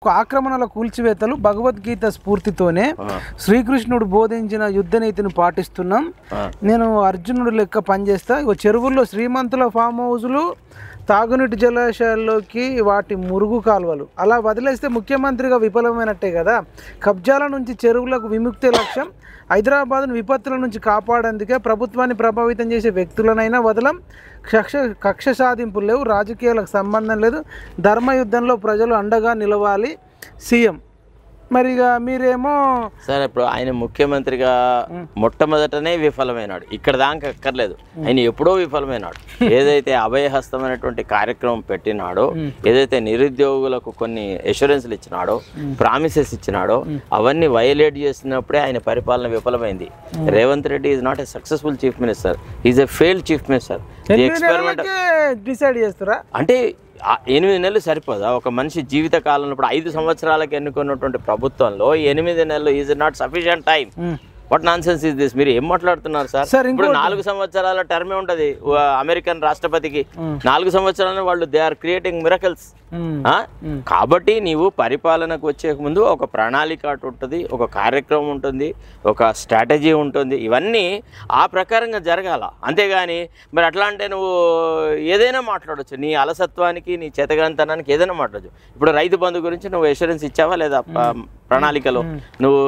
ఆక్రమణల కూల్చివేతలు భగవద్గీత స్ఫూర్తితోనే శ్రీకృష్ణుడు బోధించిన యుద్ధ నీతిని పాటిస్తున్నాం. నేను అర్జునుడు లెక్క పనిచేస్తా. చెరువుల్లో శ్రీమంతుల ఫామ్ హౌజులు, తాగునీటి జలాశయాల్లోకి వాటి మురుగు కాలువలు అలా వదిలేస్తే ముఖ్యమంత్రిగా విఫలమైనట్టే కదా. కబ్జాల నుంచి చెరువులకు విముక్తి లక్ష్యం. హైదరాబాద్ను విపత్తుల నుంచి కాపాడేందుకే ప్రభుత్వాన్ని ప్రభావితం చేసే వ్యక్తులనైనా వదలం. కక్ష సాధింపులు లేవు, రాజకీయాలకు సంబంధం లేదు, ధర్మయుద్ధంలో ప్రజలు అండగా నిలవాలి సీఎం. మరి ఇక మీరేమో సరే, ఇప్పుడు ఆయన ముఖ్యమంత్రిగా మొట్టమొదటనే విఫలమైనాడు, ఇక్కడ దాకా అక్కర్లేదు, ఆయన ఎప్పుడో విఫలమైనాడు. ఏదైతే అభయహస్తం అనేటువంటి కార్యక్రమం పెట్టినాడో, ఏదైతే నిరుద్యోగులకు కొన్ని అష్యూరెన్స్లు ఇచ్చినాడో, ప్రామిసెస్ ఇచ్చినాడో, అవన్నీ వైలేట్ చేసినప్పుడే ఆయన పరిపాలన విఫలమైంది. Revanth Reddy is not a successful chief minister, is a failed chief minister. Experiment decide చేస్తారా అంటే 8 నెలలు సరిపోదా ఒక మనిషి జీవిత కాలంలో? ఇప్పుడు 5 సంవత్సరాలకు ఎన్నుకున్నటువంటి ప్రభుత్వంలో 8 నెలలు is not sufficient time. What non sense is this? మీరు ఏం మాట్లాడుతున్నారు సార్? ఇప్పుడు 4 సంవత్సరాల టర్మే ఉంటది అమెరికన్ రాష్ట్రపతికి. 4 సంవత్సరాలు వాళ్ళు దే ఆర్ క్రియేటింగ్ మిరకల్స్. కాబట్టి నీవు పరిపాలనకు వచ్చే ముందు ఒక ప్రణాళిక ఉంటుంది, ఒక కార్యక్రమం ఉంటుంది, ఒక స్ట్రాటజీ ఉంటుంది. ఇవన్నీ ఆ ప్రకారంగా జరగాల. అంతేగాని మరి అట్లా అంటే నువ్వు ఏదైనా మాట్లాడవచ్చు, నీ అలసత్వానికి, నీ చేతగానితనానికి ఏదైనా మాట్లాడచ్చు. ఇప్పుడు రైతు బంధు గురించి నువ్వు అష్యూరెన్స్ ఇచ్చావా లేదా? ప్రణాళికలో నువ్వు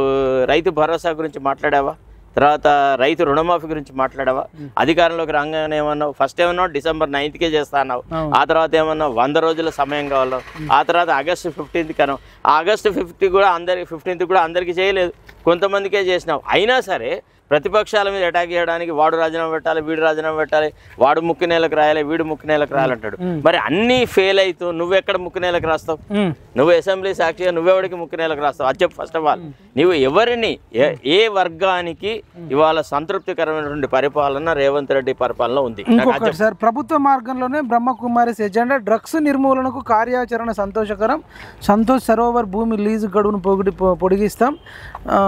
రైతు భరోసా గురించి మాట్లాడావా? తర్వాత రైతు రుణమాఫీ గురించి మాట్లాడావా? అధికారంలోకి రాగానే ఏమన్నావు? ఫస్ట్ ఏమన్నావు December 9th చేస్తా అన్నావు. ఆ తర్వాత ఏమన్నావు 100 రోజుల సమయం కావాలి. ఆ తర్వాత August 15th కన్నావు. August 15th కూడా అందరికీ చేయలేదు, కొంతమందికే చేసినావు. అయినా సరే ప్రతిపక్షాల మీద అటాక్ చేయడానికి వాడు రాజీనామా పెట్టాలి, వీడు రాజీనామా పెట్టాలి, వాడు ముక్కు నేలకు రాయాలి, వీడు ముక్కు నేలకు రాయాలంటాడు. మరి అన్నీ ఫెయిల్ అవుతూ నువ్వెక్కడ ముక్కు నేలకు రాస్తావు? నువ్వు అసెంబ్లీ సాక్షిగా నువ్వెవడికి ముక్కు నేలకు రాస్తావు? అది చెప్పు ఫస్ట్ ఆఫ్ ఆల్. నువ్వు ఎవరిని, ఏ వర్గానికి ఇవాళ సంతృప్తికరమైనటువంటి పరిపాలన రేవంత్ రెడ్డి పరిపాలన ఉంది? సార్, ప్రభుత్వ మార్గంలోనే బ్రహ్మకుమారిస్ ఎజెండా, డ్రగ్స్ నిర్మూలనకు కార్యాచరణ సంతోషకరం, సంతోష్ సరోవర్ భూమి లీజు గడువును పొడిగిస్తాం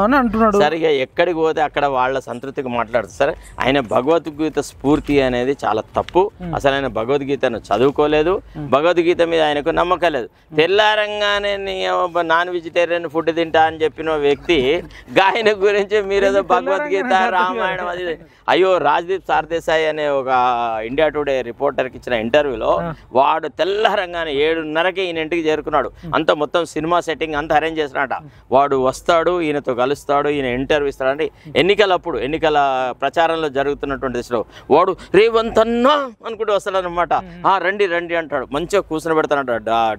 అని అంటున్నాడు. సరిగా ఎక్కడికి పోతే అక్కడ వాళ్ళ సంతృప్తికి మాట్లాడుతుంది. సరే, ఆయన భగవద్గీత స్ఫూర్తి అనేది చాలా తప్పు. అసలు ఆయన భగవద్గీతను చదువుకోలేదు, భగవద్గీత మీద ఆయనకు నమ్మకం లేదు. తెల్లారంగానే నాన్ వెజిటేరియన్ ఫుడ్ తింటా అని చెప్పిన వ్యక్తి ఆయన గురించి మీరేదో భగవద్గీత, రామాయణం అది. అయ్యో, రాజ్దీప్ సార్దేశాయ్ అనే ఒక ఇండియా టుడే రిపోర్టర్కి ఇచ్చిన ఇంటర్వ్యూలో వాడు తెల్లారంగానే 7:30కి ఈయన ఇంటికి చేరుకున్నాడు. అంత మొత్తం సినిమా సెట్టింగ్ అంతా అరేంజ్ చేసినట. వాడు వస్తాడు, ఈయనతో కలుస్తాడు, ఈయన ఇంటర్వ్యూ ఇస్తాడు. ఎన్నికల ప్రచారంలో జరుగుతున్నటువంటి దశలో వాడు రేవంత్ అన్నా అనుకుంటూ వస్తాడనమాట. రండి రండి అంటాడు. మంచిగా కూర్చొని పెడతానంట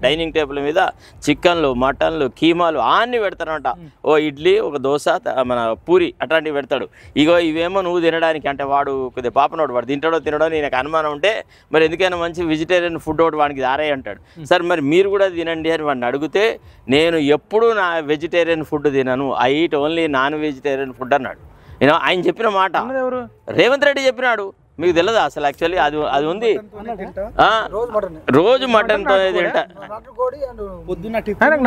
డైనింగ్ టేబుల్ మీద. చికెన్లు, మటన్లు, కీమాలు అన్నీ పెడతానంట. ఓ ఇడ్లీ, ఒక దోశ, మన పూరి అట్లాంటివి పెడతాడు. ఇగో ఇవేమో నువ్వు తినడానికి. అంటే వాడు కొద్దిగా పాపనోడు, వాడు తినడో నాకు అనుమానం ఉంటే మరి ఎందుకైనా మంచి వెజిటేరియన్ ఫుడ్ ఒకటి వాడికి దారే అంటాడు. సరే, మరి మీరు కూడా తినండి అని వాడిని అడిగితే నేను ఎప్పుడూ నా వెజిటేరియన్ ఫుడ్ తినను, I eat only non vegetarian food అన్నాడు. ఆయన చెప్పిన మాట రేవంత్ రెడ్డి చెప్పినాడు. మీకు తెలియదా అసలు? యాక్చువల్లీ అది ఉంది. రోజు మటన్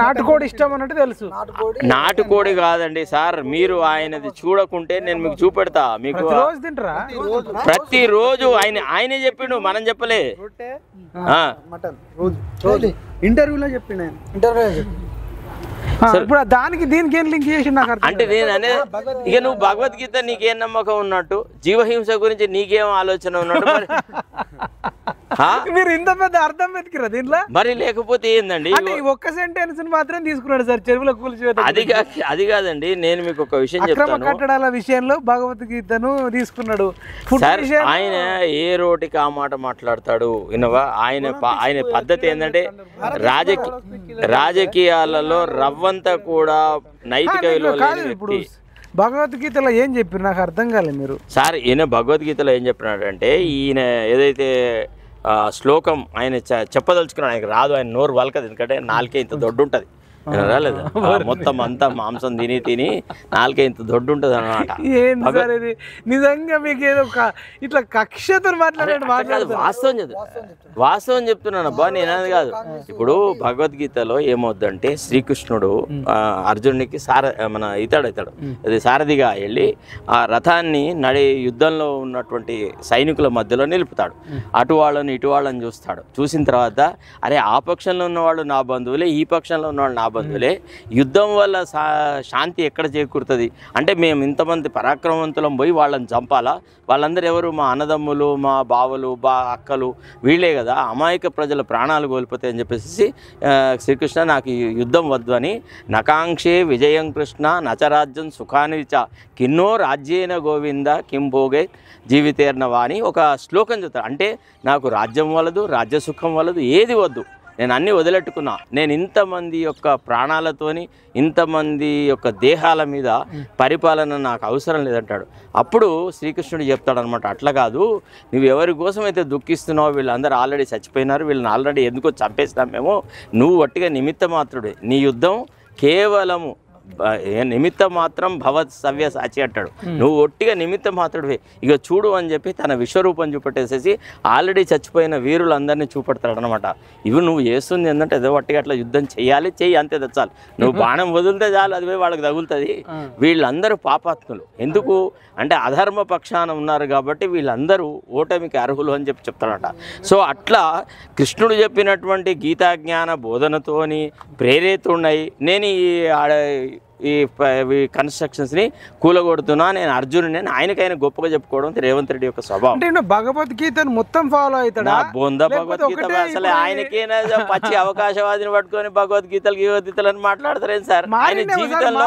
నాటుకోడి ఇష్టం అన్నట్టు తెలుసు. నాటుకోడి కాదండి సార్, మీరు ఆయనది చూడకుంటే నేను మీకు చూపెడతా. మీకు ప్రతిరోజు ఆయనే చెప్పిండు, మనం చెప్పలే. ఇంటర్వ్యూలో చెప్పిండు. ఇప్పుడు దానికి దీనికి ఏం లింక్ చేసి నాకు అంటే నేను అనేది ఇక నువ్వు భగవద్గీత నీకేం నమ్మకం ఉన్నట్టు, జీవహింస గురించి నీకేం ఆలోచన ఉన్నట్టు, మీరు ఇంత పెద్ద అర్థం వెతికిరా దీంట్లో? మరి లేకపోతే ఏందండి? ఒక్క సెంటెన్స్ మాత్రం తీసుకున్నాడు సార్, చెరువుల కూల్చివేత. అది కాదండి, నేను మీకు ఒక విషయం చెప్తాను. కట్టడాల విషయంలో భగవద్గీతను తీసుకున్నాడు. ఆయన ఏ రోటికి ఆ మాట మాట్లాడతాడు వినవా? ఆయన పద్ధతి ఏంటంటే రాజకీయాలలో రవ్వంతా కూడా నైతిక విలువ. భగవద్గీతలో ఏం చెప్పారు నాకు అర్థం కాలేదు మీరు సార్. ఈయన భగవద్గీతలో ఏం చెప్పినాడంటే, ఈయన ఏదైతే శ్లోకం ఆయన చెప్పదలుచుకున్నాడు, ఆయనకు రాదు, ఆయన నోరు వలకదు, ఎందుకంటే నాలుకే ఇంత దొడ్డు ఉంటుంది. రాలేదు, మొత్తం అంతా మాంసం తిని నాలుకే ఇంత దొడ్డు ఉంటుంది అన్నమాట. నిజంగా మీకు ఏదో ఇట్లా కక్షతో మాట్లాడాడు. వాస్తవం చెప్తున్నాను అబ్బా, నేనది కాదు. ఇప్పుడు భగవద్గీతలో ఏమవుద్దంటే, శ్రీకృష్ణుడు అర్జునుడికి ఇతాడు అది సారథిగా వెళ్ళి ఆ రథాన్ని యుద్ధంలో ఉన్నటువంటి సైనికుల మధ్యలో నిలుపుతాడు. అటు వాళ్ళని ఇటు వాళ్ళని చూస్తాడు. చూసిన తర్వాత అరే, ఆ పక్షంలో ఉన్నవాళ్ళు నా బంధువులే, ఈ పక్షంలో ఉన్నవాళ్ళు నా బంధువులే, యుద్ధం వల్ల శాంతి ఎక్కడ చేకూరుతుంది అంటే మేము ఇంతమంది పరాక్రమవంతులం పోయి వాళ్ళని చంపాలా? వాళ్ళందరూ ఎవరు? మా అన్నదమ్ములు, మా బావలు, అక్కలు, వీళ్ళే కదా. అమాయక ప్రజల ప్రాణాలు కోల్పోతాయని చెప్పేసి శ్రీకృష్ణ నాకు ఈ యుద్ధం వద్దు అని, నకాంక్షే విజయం కృష్ణ నచరాజ్యం సుఖాని చ కిన్నో రాజ్యేన గోవింద కిం భోగే జీవితేర్నవా అని ఒక శ్లోకం చెప్తారు. అంటే నాకు రాజ్యం వలదు, రాజ్యసుఖం వలదు, ఏది వద్దు, నేను అన్నీ వదిలెట్టుకున్నా, నేను ఇంతమంది యొక్క ప్రాణాలతోని ఇంతమంది యొక్క దేహాల మీద పరిపాలన నాకు అవసరం లేదంటాడు. అప్పుడు శ్రీకృష్ణుడు చెప్తాడనమాట, అట్లా కాదు, నువ్వు ఎవరి కోసం అయితే దుఃఖిస్తున్నావు, వీళ్ళందరూ ఆల్రెడీ చచ్చిపోయినారు, వీళ్ళని ఆల్రెడీ ఎందుకో చంపేసినాం మేము, నువ్వు వట్టిగా నిమిత్త మాత్రుడే, నీ యుద్ధం కేవలము నిమిత్త మాత్రం భవత్ సవ్య సాచి అంటాడు. నువ్వు ఒట్టిగా నిమిత్త మాత్రుడివే, ఇక చూడు అని చెప్పి తన విశ్వరూపం చూపెట్టేసేసి ఆల్రెడీ చచ్చిపోయిన వీరులందరినీ చూపెడతాడు అనమాట. ఇవి నువ్వు చేస్తుంది ఏంటంటే ఏదో ఒట్టిగా అట్లా యుద్ధం చెయ్యి అంతే తెచ్చాలి, నువ్వు బాణం వదిలితే చాలు, అది వాళ్ళకి తగులుతుంది. వీళ్ళందరూ పాపాత్ములు, ఎందుకు అంటే అధర్మ పక్షాన ఉన్నారు కాబట్టి వీళ్ళందరూ ఓటమికి అర్హులు అని చెప్పి చెప్తాడట. సో అట్లా కృష్ణుడు చెప్పినటువంటి గీతాజ్ఞాన బోధనతోని ప్రేరేతున్నై నేను ఈ కన్స్ట్రక్షన్స్ని కూలగొడుతున్నా, నేను అర్జునుని, ఆయనకైనా గొప్పగా చెప్పుకోవడం రేవంత్ రెడ్డి యొక్క స్వభావం. అంటే భగవద్గీతను మొత్తం ఫాలో అవుతాడా? బొంద భగవద్గీత అసలు ఆయనకేనా పచ్చి అవకాశవాదిని పట్టుకొని భగవద్గీతలు అని మాట్లాడతారేం సార్? ఆయన జీవితంలో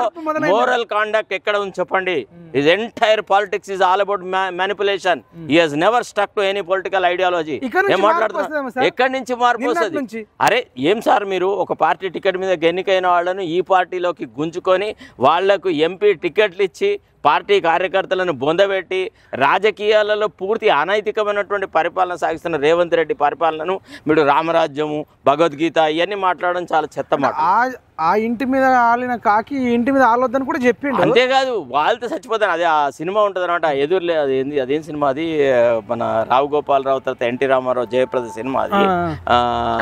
మోరల్ కాండక్ట్ ఎక్కడ ఉంది చెప్పండి? His entire politics is all about manipulation. He has never stuck to any political ideology. ఏం మాట్లాడుతున్నారు? ఎక్కడి నుంచి మార్పు వస్తుంది? అరే ఏం సార్, మీరు ఒక పార్టీ టికెట్ మీద ఎన్నికైన వాళ్ళను ఈ పార్టీలోకి గుంజుకొని వాళ్లకు ఎంపీ టికెట్లు ఇచ్చి పార్టీ కార్యకర్తలను బొందబెట్టి రాజకీయాలలో పూర్తి అనైతికమైనటువంటి పరిపాలన సాగిస్తున్న రేవంత్ రెడ్డి పరిపాలనను మీరు రామరాజ్యము, భగవద్గీత ఇవన్నీ మాట్లాడడం చాలా చెత్త మాట. ఆ ఇంటి మీద ఆలిన కాకి ఈ ఇంటి మీద ఆలొద్దని కూడా చెప్పిండు. అంతేకాదు వాళ్ళతో చచ్చిపోతాను. అదే ఆ సినిమా ఉంటుంది అనమాట, ఎదురులే, అదేం సినిమా అది, మన రావు గోపాలరావు తర్వాత ఎన్టీ రామారావు జయప్రద సినిమా, అది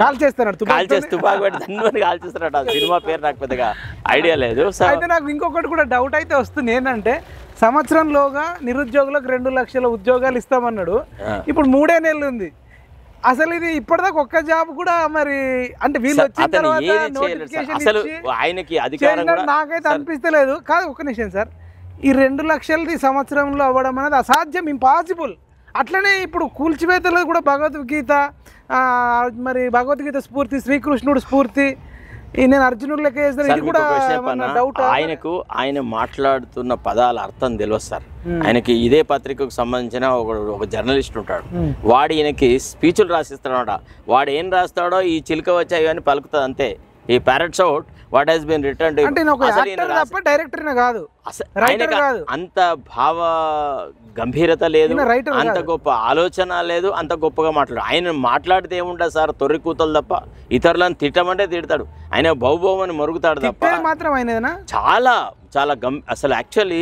కాల్ చేస్తాడు, తుపాకు పెట్టి ధన్వని కాల్ చేస్తారట. ఆ సినిమా పేరు నాకు పెద్దగా ఐడియా లేదు. అయితే నాకు ఇంకొకటి కూడా డౌట్ అయితే వస్తుంది, ఏంటంటే సంవత్సరంలోగా నిరుద్యోగులకు 2 లక్షల ఉద్యోగాలు ఇస్తామన్నాడు, ఇప్పుడు 3 నెలలు ఉంది. అసలు ఇది ఇప్పటిదాకా ఒక్క జాబ్ కూడా మరి అంటే వీళ్ళు వచ్చిన తర్వాత ఆయనకి అధికారం నాకైతే అనిపిస్తలేదు. కాదు ఒక్క నిమిషం సార్, ఈ 2 లక్షలది సంవత్సరంలో అవ్వడం అనేది అసాధ్యం, ఇంపాసిబుల్. అట్లనే ఇప్పుడు కూల్చివేతలో కూడా భగవద్గీత, మరి భగవద్గీత స్ఫూర్తి, శ్రీకృష్ణుడు స్ఫూర్తి, నేను అర్జునుడు లెక్క చేస్తాను, ఇది కూడా డౌట్. ఆయన మాట్లాడుతున్న పదాల అర్థం తెలియదు సార్. ఆయనకి ఇదే పత్రికకు సంబంధించిన ఒక జర్నలిస్ట్ ఉంటాడు, వాడు ఈయనకి స్పీచ్లు రాసిస్తాడట. వాడు ఏం రాస్తాడో ఈ చిలుక వచ్చాయి అని పలుకుతుంది అంతే. ఈ parrots out what has been return. అంత భావ గంభీరత లేదు, అంత గొప్ప ఆలోచన లేదు, అంత గొప్పగా మాట్లాడు. ఆయన మాట్లాడితే ఏముంటుంది సార్, తొర్రి కూతలు తప్ప. ఇతరులను తిట్టమంటే తిడతాడు, ఆయన బౌబౌ అని మరుగుతాడు తప్ప. మాత్రం ఆయన చాలా చాలా అసలు యాక్చువల్లీ